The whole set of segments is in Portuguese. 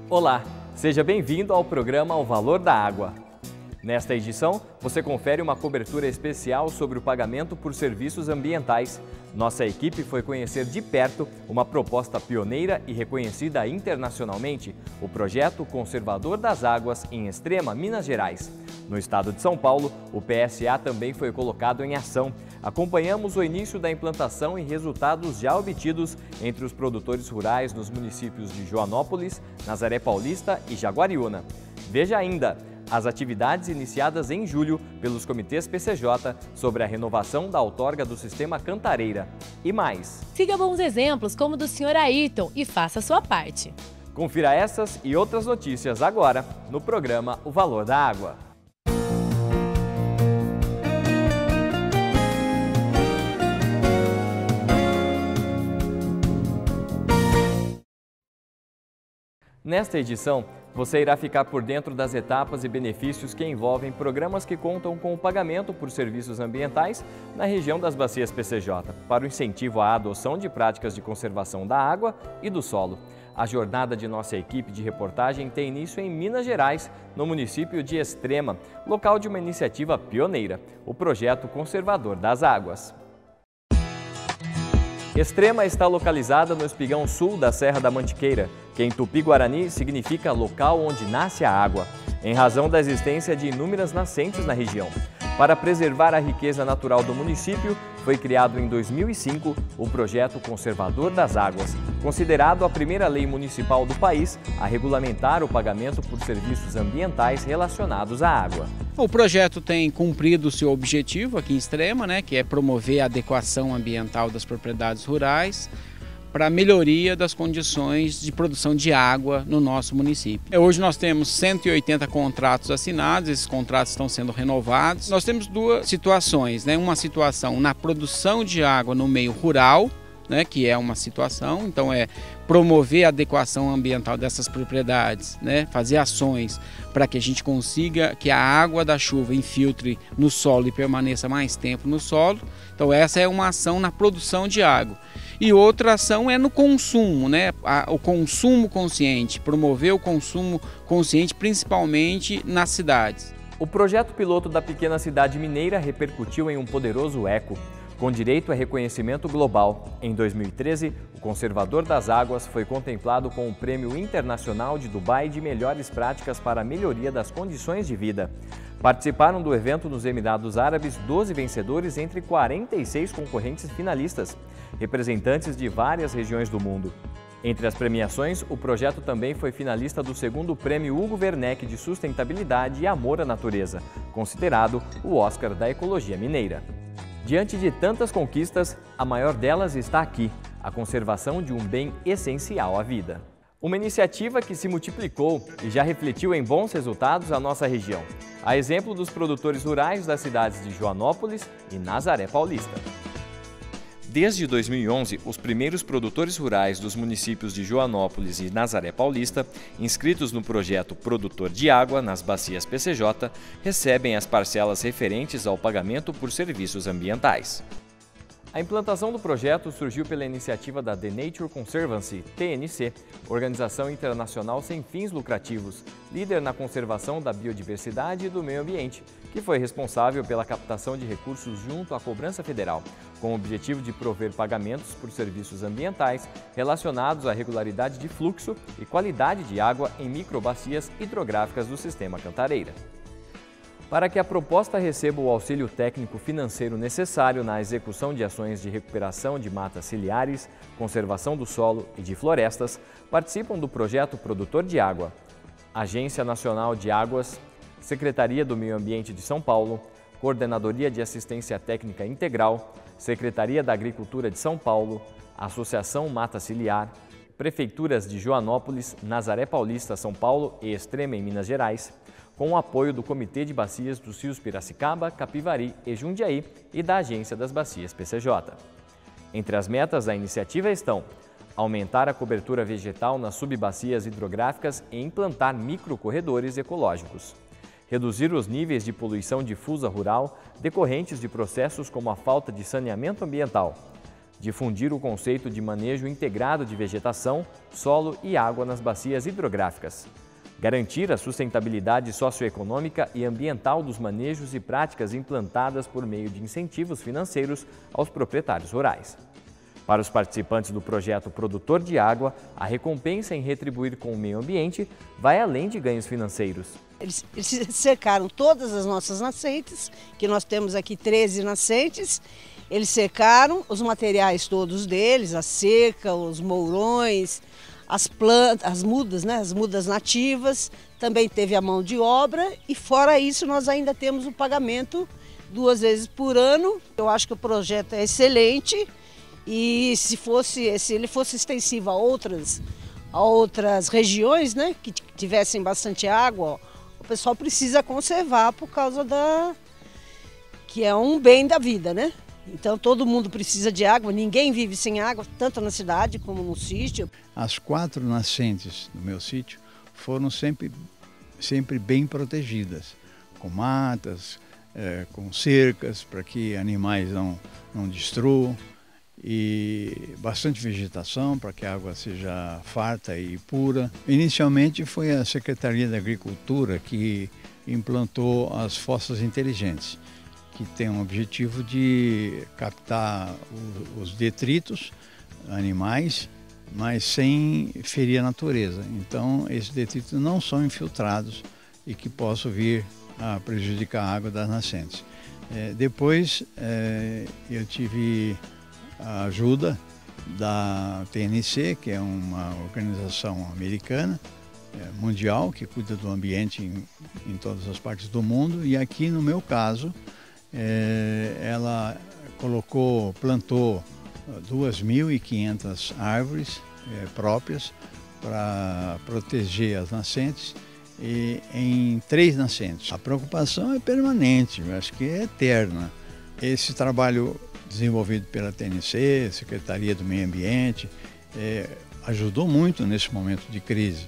Olá, seja bem-vindo ao programa O Valor da Água. Nesta edição, você confere uma cobertura especial sobre o pagamento por serviços ambientais. Nossa equipe foi conhecer de perto uma proposta pioneira e reconhecida internacionalmente, o Projeto Conservador das Águas em Extrema, Minas Gerais. No estado de São Paulo, o PSA também foi colocado em ação. Acompanhamos o início da implantação e resultados já obtidos entre os produtores rurais nos municípios de Joanópolis, Nazaré Paulista e Jaguariúna. Veja ainda as atividades iniciadas em julho pelos comitês PCJ sobre a renovação da outorga do sistema Cantareira. E mais. Siga bons exemplos como o do Sr. Ayrton e faça a sua parte. Confira essas e outras notícias agora no programa O Valor da Água. Nesta edição, você irá ficar por dentro das etapas e benefícios que envolvem programas que contam com o pagamento por serviços ambientais na região das bacias PCJ, para o incentivo à adoção de práticas de conservação da água e do solo. A jornada de nossa equipe de reportagem tem início em Minas Gerais, no município de Extrema, local de uma iniciativa pioneira, o Projeto Conservador das Águas. Extrema está localizada no espigão sul da Serra da Mantiqueira, que em Tupi-Guarani significa local onde nasce a água, em razão da existência de inúmeras nascentes na região. Para preservar a riqueza natural do município, foi criado em 2005 o Projeto Conservador das Águas, considerado a primeira lei municipal do país a regulamentar o pagamento por serviços ambientais relacionados à água. O projeto tem cumprido o seu objetivo aqui em Extrema, que é promover a adequação ambiental das propriedades rurais para a melhoria das condições de produção de água no nosso município. Hoje nós temos 180 contratos assinados, esses contratos estão sendo renovados. Nós temos duas situações, uma situação na produção de água no meio rural, que é uma situação, então é promover a adequação ambiental dessas propriedades, fazer ações para que a gente consiga que a água da chuva infiltre no solo e permaneça mais tempo no solo. Então essa é uma ação na produção de água. E outra ação é no consumo, o consumo consciente, promover o consumo consciente principalmente nas cidades. O projeto piloto da pequena cidade mineira repercutiu em um poderoso eco. Com direito a reconhecimento global, em 2013, o Conservador das Águas foi contemplado com o Prêmio Internacional de Dubai de Melhores Práticas para a Melhoria das Condições de Vida. Participaram do evento nos Emirados Árabes 12 vencedores entre 46 concorrentes finalistas, representantes de várias regiões do mundo. Entre as premiações, o projeto também foi finalista do segundo Prêmio Hugo Werneck de Sustentabilidade e Amor à Natureza, considerado o Oscar da Ecologia Mineira. Diante de tantas conquistas, a maior delas está aqui, a conservação de um bem essencial à vida. Uma iniciativa que se multiplicou e já refletiu em bons resultados à nossa região, a exemplo dos produtores rurais das cidades de Joanópolis e Nazaré Paulista. Desde 2011, os primeiros produtores rurais dos municípios de Joanópolis e Nazaré Paulista, inscritos no projeto Produtor de Água nas bacias PCJ, recebem as parcelas referentes ao pagamento por serviços ambientais. A implantação do projeto surgiu pela iniciativa da The Nature Conservancy, TNC, organização internacional sem fins lucrativos, líder na conservação da biodiversidade e do meio ambiente, que foi responsável pela captação de recursos junto à cobrança federal, com o objetivo de prover pagamentos por serviços ambientais relacionados à regularidade de fluxo e qualidade de água em microbacias hidrográficas do sistema Cantareira. Para que a proposta receba o auxílio técnico financeiro necessário na execução de ações de recuperação de matas ciliares, conservação do solo e de florestas, participam do projeto Produtor de Água, Agência Nacional de Águas, Secretaria do Meio Ambiente de São Paulo, Coordenadoria de Assistência Técnica Integral, Secretaria da Agricultura de São Paulo, Associação Mata Ciliar, Prefeituras de Joanópolis, Nazaré Paulista, São Paulo e Extrema, em Minas Gerais, com o apoio do Comitê de Bacias dos Rios Piracicaba, Capivari e Jundiaí e da Agência das Bacias PCJ. Entre as metas da iniciativa estão aumentar a cobertura vegetal nas subbacias hidrográficas e implantar microcorredores ecológicos, reduzir os níveis de poluição difusa rural decorrentes de processos como a falta de saneamento ambiental, difundir o conceito de manejo integrado de vegetação, solo e água nas bacias hidrográficas. Garantir a sustentabilidade socioeconômica e ambiental dos manejos e práticas implantadas por meio de incentivos financeiros aos proprietários rurais. Para os participantes do projeto Produtor de Água, a recompensa em retribuir com o meio ambiente vai além de ganhos financeiros. Eles cercaram todas as nossas nascentes, que nós temos aqui 13 nascentes. Eles cercaram os materiais todos deles, a cerca, os mourões, as plantas, as mudas, né? As mudas nativas. Também teve a mão de obra e fora isso nós ainda temos o pagamento 2 vezes por ano. Eu acho que o projeto é excelente. E se ele fosse extensivo a outras regiões, né, que tivessem bastante água, o pessoal precisa conservar por causa que é um bem da vida, né? Então todo mundo precisa de água, ninguém vive sem água, tanto na cidade como no sítio. As 4 nascentes do meu sítio foram sempre bem protegidas, com matas, com cercas para que animais não destruam. E bastante vegetação para que a água seja farta e pura. Inicialmente foi a Secretaria da Agricultura que implantou as fossas inteligentes, que tem o objetivo de captar os detritos animais, mas sem ferir a natureza. Então esses detritos não são infiltrados e que possam vir a prejudicar a água das nascentes. Depois eu tive a ajuda da TNC, que é uma organização americana, mundial, que cuida do ambiente em todas as partes do mundo. E aqui, no meu caso, ela plantou 2.500 árvores próprias para proteger as nascentes em 3 nascentes. A preocupação é permanente, eu acho que é eterna. Esse trabalho desenvolvido pela TNC, Secretaria do Meio Ambiente, ajudou muito nesse momento de crise,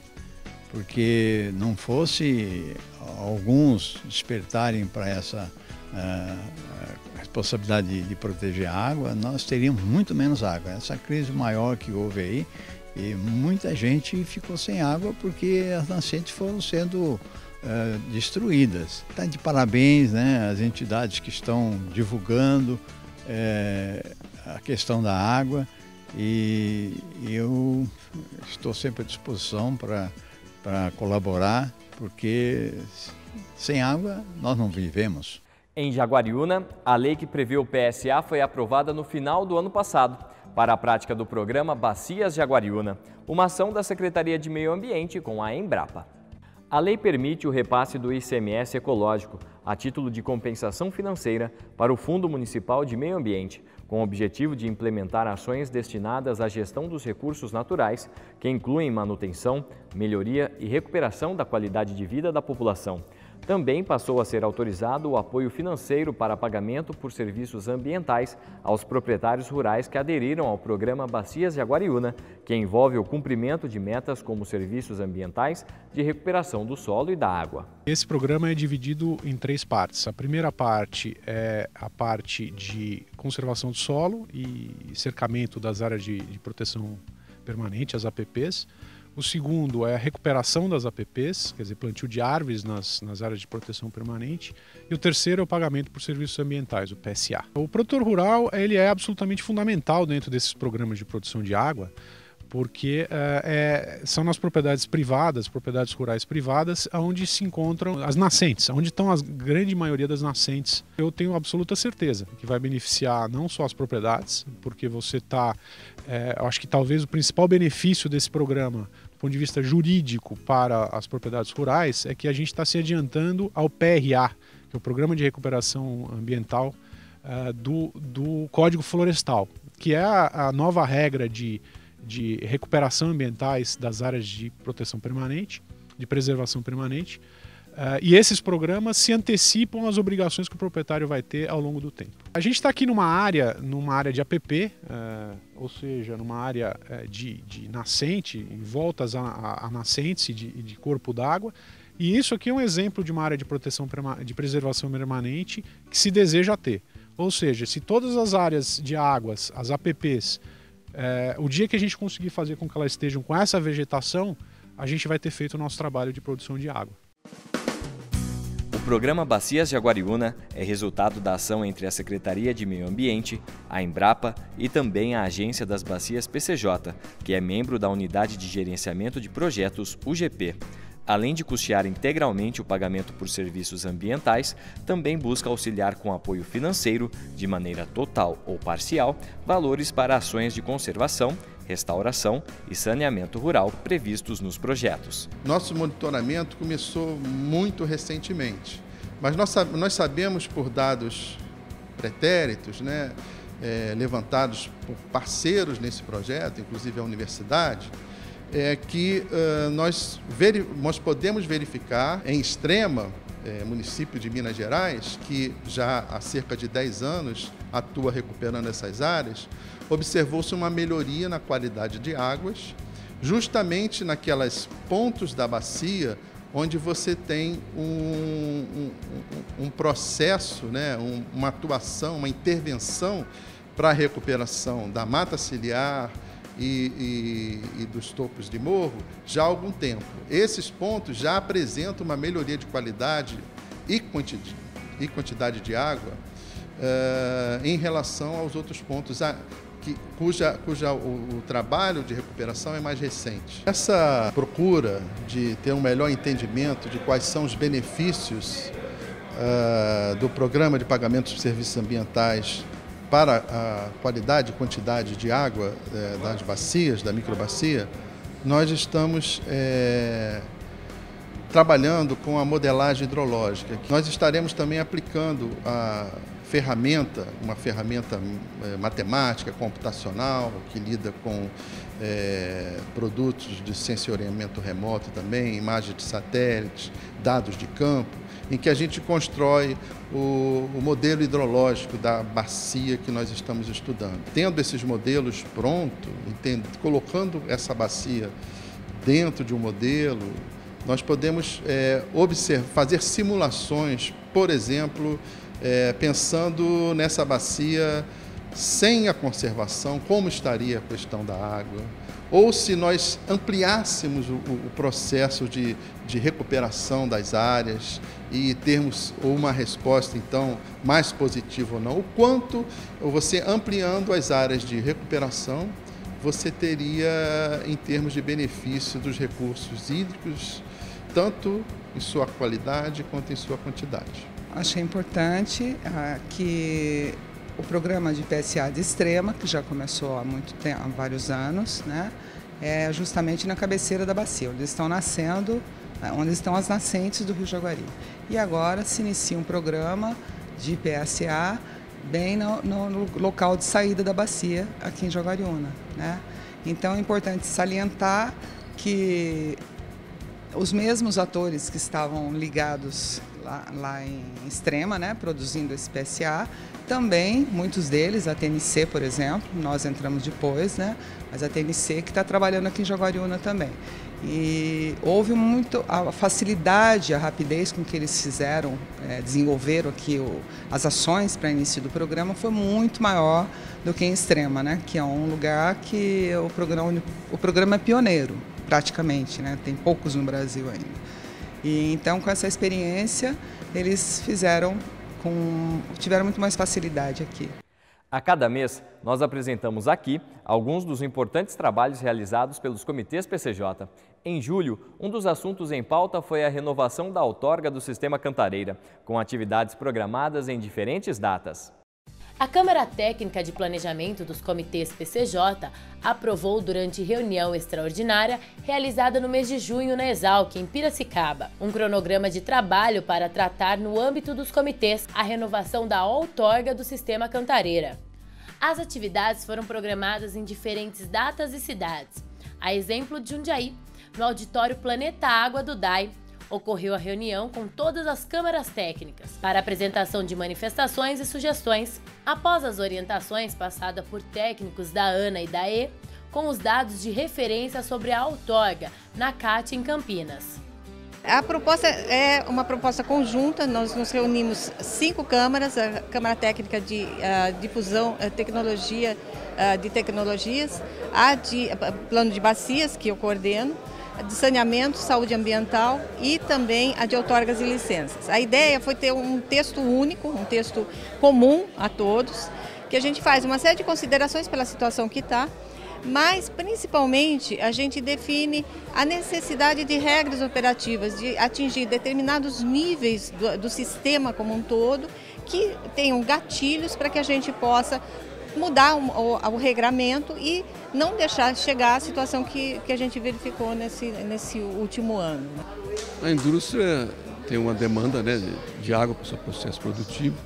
porque não fosse alguns despertarem para essa responsabilidade de proteger a água, nós teríamos muito menos água. Essa crise maior que houve aí, e muita gente ficou sem água porque as nascentes foram sendo destruídas. Está de parabéns, né, as entidades que estão divulgando a questão da água, e eu estou sempre à disposição para colaborar, porque sem água nós não vivemos. Em Jaguariúna, a lei que prevê o PSA foi aprovada no final do ano passado para a prática do programa Bacias Jaguariúna, uma ação da Secretaria de Meio Ambiente com a Embrapa. A lei permite o repasse do ICMS ecológico a título de compensação financeira para o Fundo Municipal de Meio Ambiente, com o objetivo de implementar ações destinadas à gestão dos recursos naturais, que incluem manutenção, melhoria e recuperação da qualidade de vida da população. Também passou a ser autorizado o apoio financeiro para pagamento por serviços ambientais aos proprietários rurais que aderiram ao programa Bacias Jaguariúna, que envolve o cumprimento de metas como serviços ambientais de recuperação do solo e da água. Esse programa é dividido em 3 partes. A primeira parte é a parte de conservação do solo e cercamento das áreas de proteção permanente, as APPs. O segundo é a recuperação das APPs, quer dizer, plantio de árvores nas áreas de proteção permanente. E o terceiro é o pagamento por serviços ambientais, o PSA. O produtor rural ele é absolutamente fundamental dentro desses programas de produção de água, porque são nas propriedades privadas, propriedades rurais privadas, onde se encontram as nascentes, onde estão a grande maioria das nascentes. Eu tenho absoluta certeza que vai beneficiar não só as propriedades, porque você está, eu acho que talvez o principal benefício desse programa, do ponto de vista jurídico para as propriedades rurais, é que a gente está se adiantando ao PRA, que é o Programa de Recuperação Ambiental do Código Florestal, que é a nova regra de recuperação ambientais das áreas de proteção permanente, de preservação permanente, e esses programas se antecipam às obrigações que o proprietário vai ter ao longo do tempo. A gente está aqui numa área de APP, ou seja, numa área de nascente, em voltas a nascentes e de corpo d'água, e isso aqui é um exemplo de uma área de proteção de preservação permanente que se deseja ter. Ou seja, se todas as áreas de águas, as APPs, o dia que a gente conseguir fazer com que elas estejam com essa vegetação, a gente vai ter feito o nosso trabalho de produção de água. O programa Bacias Jaguariúna é resultado da ação entre a Secretaria de Meio Ambiente, a Embrapa e também a Agência das Bacias PCJ, que é membro da Unidade de Gerenciamento de Projetos, UGP. Além de custear integralmente o pagamento por serviços ambientais, também busca auxiliar com apoio financeiro, de maneira total ou parcial, valores para ações de conservação, restauração e saneamento rural previstos nos projetos. Nosso monitoramento começou muito recentemente, mas nós sabemos por dados pretéritos, né, levantados por parceiros nesse projeto, inclusive a universidade, que nós podemos verificar em Extrema, município de Minas Gerais, que já há cerca de 10 anos atua recuperando essas áreas, observou-se uma melhoria na qualidade de águas, justamente naquelas pontos da bacia onde você tem um processo, né, uma atuação, uma intervenção para a recuperação da mata ciliar e dos topos de morro já há algum tempo. Esses pontos já apresentam uma melhoria de qualidade e quantidade de água em relação aos outros pontos cuja o trabalho de recuperação é mais recente. Essa procura de ter um melhor entendimento de quais são os benefícios do programa de pagamento de serviços ambientais para a qualidade e quantidade de água das bacias, da microbacia, nós estamos trabalhando com a modelagem hidrológica. Nós estaremos também aplicando uma ferramenta matemática, computacional, que lida com produtos de sensoriamento remoto também, imagens de satélites, dados de campo, em que a gente constrói o modelo hidrológico da bacia que nós estamos estudando. Tendo esses modelos prontos, colocando essa bacia dentro de um modelo, nós podemos fazer simulações, por exemplo, pensando nessa bacia sem a conservação, como estaria a questão da água, ou se nós ampliássemos o processo de recuperação das áreas e termos uma resposta, então, mais positiva ou não, o quanto você ampliando as áreas de recuperação, você teria em termos de benefício dos recursos hídricos, tanto em sua qualidade quanto em sua quantidade. Achei importante que o programa de PSA de Extrema, que já começou há vários anos, né, é justamente na cabeceira da bacia, onde estão nascendo, onde estão as nascentes do Rio Jaguari. E agora se inicia um programa de PSA bem no local de saída da bacia aqui em Jaguariúna, né? Então é importante salientar que os mesmos atores que estavam ligados lá em Extrema, né, produzindo esse PSA, também, muitos deles, a TNC, por exemplo, nós entramos depois, né, mas a TNC que está trabalhando aqui em Jaguariúna também. E houve muito a facilidade, a rapidez com que eles desenvolveram aqui as ações para início do programa foi muito maior do que em Extrema, né, que é um lugar que o programa é pioneiro, praticamente, né, tem poucos no Brasil ainda. E então, com essa experiência, eles tiveram muito mais facilidade aqui. A cada mês, nós apresentamos aqui alguns dos importantes trabalhos realizados pelos comitês PCJ. Em julho, um dos assuntos em pauta foi a renovação da outorga do Sistema Cantareira, com atividades programadas em diferentes datas. A Câmara Técnica de Planejamento dos Comitês PCJ aprovou durante reunião extraordinária realizada no mês de junho na Exalc, em Piracicaba, um cronograma de trabalho para tratar no âmbito dos comitês a renovação da outorga do Sistema Cantareira. As atividades foram programadas em diferentes datas e cidades. A exemplo de Jundiaí, no auditório Planeta Água do DAI, ocorreu a reunião com todas as câmaras técnicas para apresentação de manifestações e sugestões, após as orientações passadas por técnicos da ANA e da E, com os dados de referência sobre a outorga na CAT em Campinas. A proposta é uma proposta conjunta, nós nos reunimos 5 câmaras, a Câmara Técnica de Difusão, Tecnologia, de Tecnologias, a de Plano de Bacias, que eu coordeno, a de Saneamento, Saúde Ambiental e também a de Outorgas e Licenças. A ideia foi ter um texto único, um texto comum a todos, que a gente faz uma série de considerações pela situação que está, mas principalmente a gente define a necessidade de regras operativas, de atingir determinados níveis do sistema como um todo, que tenham gatilhos para que a gente possa mudar o regramento e não deixar chegar à situação que a gente verificou nesse último ano. A indústria tem uma demanda, né, de água para o seu processo produtivo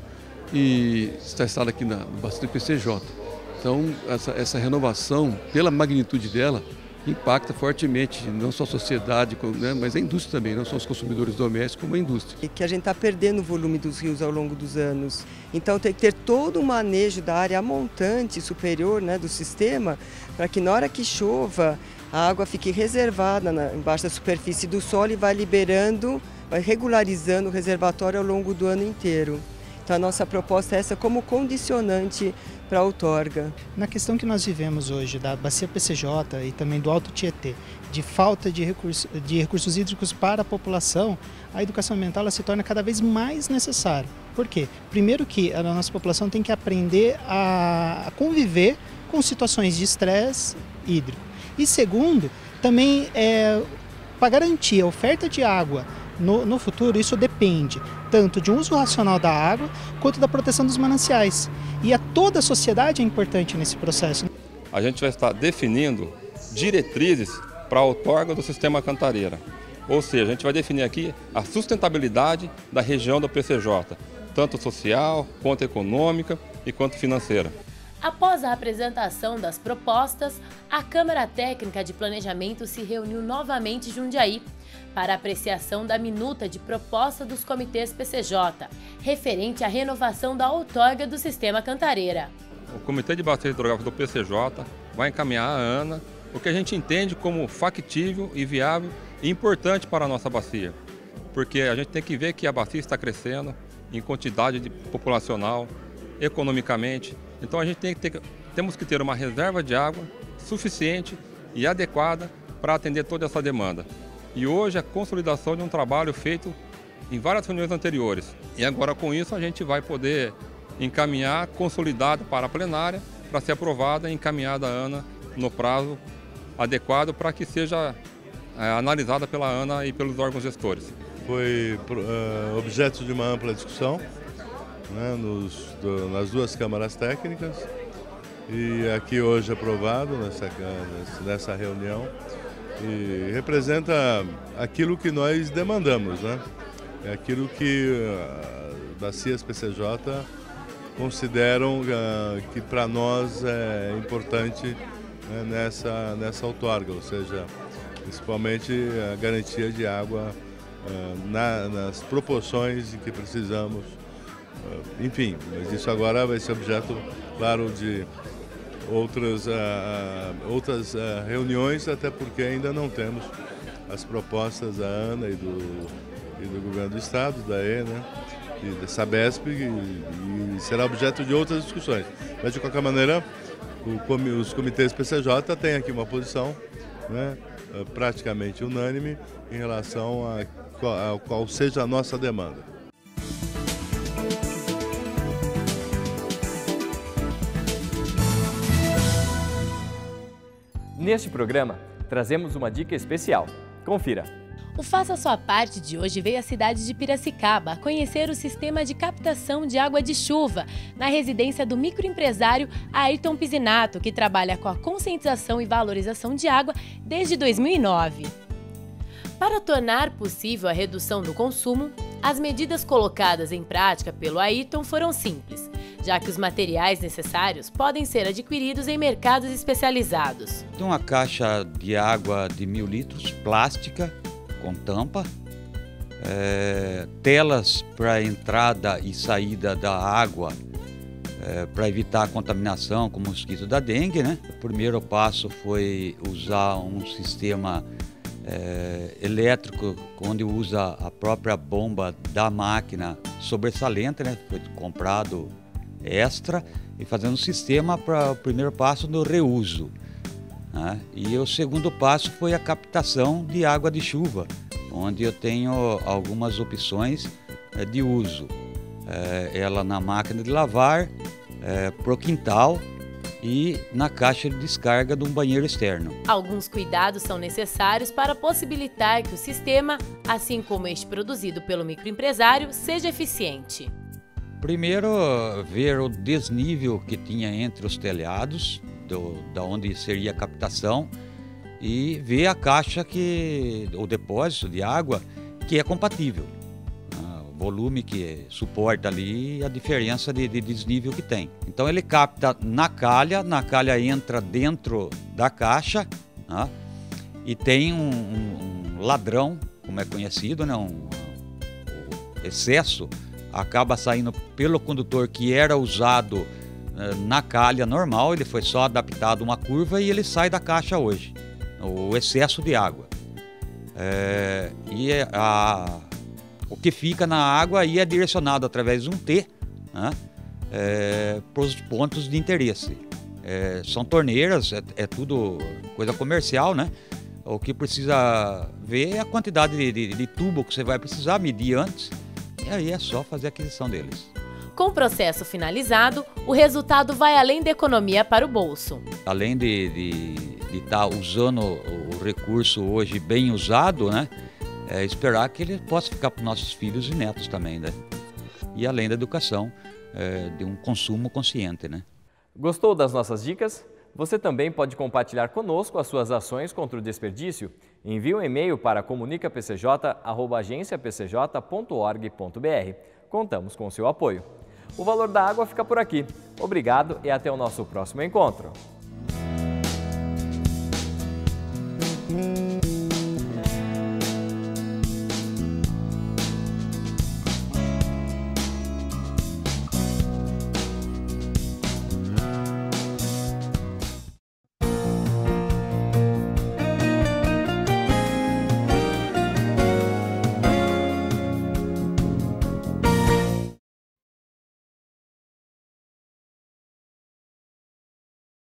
e está instalada aqui no bacia do PCJ. Então, essa renovação, pela magnitude dela, impacta fortemente, não só a sociedade, né, mas a indústria também, não só os consumidores domésticos, como a indústria. E que a gente está perdendo o volume dos rios ao longo dos anos. Então tem que ter todo um manejo da área montante superior, né, do sistema, para que na hora que chova, a água fique reservada embaixo da superfície do solo e vai liberando, vai regularizando o reservatório ao longo do ano inteiro. Então a nossa proposta é essa como condicionante para a outorga. Na questão que nós vivemos hoje da bacia PCJ e também do Alto Tietê, de falta de recursos hídricos para a população, a educação ambiental ela se torna cada vez mais necessária. Por quê? Primeiro que a nossa população tem que aprender a conviver com situações de estresse hídrico. E segundo, também para garantir a oferta de água no futuro, isso depende tanto de um uso racional da água quanto da proteção dos mananciais. E toda a sociedade é importante nesse processo. A gente vai estar definindo diretrizes para a outorga do sistema Cantareira. Ou seja, a gente vai definir aqui a sustentabilidade da região do PCJ, tanto social, quanto econômica e quanto financeira. Após a apresentação das propostas, a Câmara Técnica de Planejamento se reuniu novamente em Jundiaí para apreciação da minuta de proposta dos comitês PCJ, referente à renovação da outorga do sistema Cantareira. O Comitê de Bacia Hidrográfica do PCJ vai encaminhar à ANA o que a gente entende como factível e viável e importante para a nossa bacia, porque a gente tem que ver que a bacia está crescendo em quantidade populacional, economicamente. Então a gente temos que ter uma reserva de água suficiente e adequada para atender toda essa demanda. E hoje a consolidação de um trabalho feito em várias reuniões anteriores. E agora com isso a gente vai poder encaminhar consolidado para a plenária para ser aprovada e encaminhada à ANA no prazo adequado para que seja analisada pela ANA e pelos órgãos gestores. Foi objeto de uma ampla discussão, né, nas duas câmaras técnicas e aqui hoje aprovado nessa reunião e representa aquilo que nós demandamos, né? É aquilo que bacias PCJ consideram que para nós é importante, né, nessa outorga, ou seja, principalmente a garantia de água nas proporções em que precisamos. Enfim, mas isso agora vai ser objeto, claro, de outras reuniões, até porque ainda não temos as propostas da ANA e do Governo do Estado, da ENA e da Sabesp, e será objeto de outras discussões. Mas, de qualquer maneira, os comitês PCJ têm aqui uma posição, né, praticamente unânime em relação a qual seja a nossa demanda. Neste programa, trazemos uma dica especial. Confira! O Faça Sua Parte de hoje veio à cidade de Piracicaba conhecer o sistema de captação de água de chuva na residência do microempresário Ayrton Pisinato, que trabalha com a conscientização e valorização de água desde 2009. Para tornar possível a redução do consumo, as medidas colocadas em prática pelo Ayrton foram simples, já que os materiais necessários podem ser adquiridos em mercados especializados. Uma caixa de água de 1000 litros, plástica, com tampa, telas para entrada e saída da água, para evitar a contaminação com o mosquito da dengue, né? O primeiro passo foi usar um sistema elétrico, onde usa a própria bomba da máquina sobressalente, né? Foi comprado extra e fazendo um sistema para o primeiro passo no reuso. Né? E o segundo passo foi a captação de água de chuva, onde eu tenho algumas opções de uso. Ela na máquina de lavar, pro quintal e na caixa de descarga de um banheiro externo. Alguns cuidados são necessários para possibilitar que o sistema, assim como este produzido pelo microempresário, seja eficiente. Primeiro, ver o desnível que tinha entre os telhados, da onde seria a captação, e ver a caixa, o depósito de água, que é compatível. O volume que suporta ali, a diferença de desnível que tem. Então ele capta na calha entra dentro da caixa, né? E tem um ladrão, como é conhecido, né? O excesso acaba saindo pelo condutor que era usado na calha normal, ele foi só adaptado uma curva e ele sai da caixa hoje, o excesso de água. O que fica na água aí é direcionado através de um T, né, para os pontos de interesse. São torneiras, é tudo coisa comercial, né? O que precisa ver é a quantidade de tubo que você vai precisar medir antes, e aí é só fazer a aquisição deles. Com o processo finalizado, o resultado vai além da economia para o bolso. Além de estar usando o recurso hoje bem usado, né? Esperar que ele possa ficar para os nossos filhos e netos também, né? E além da educação, de um consumo consciente, né? Gostou das nossas dicas? Você também pode compartilhar conosco as suas ações contra o desperdício. Envie um e-mail para comunicapcj@agenciapcj.org.br. Contamos com o seu apoio. O Valor da Água fica por aqui. Obrigado e até o nosso próximo encontro.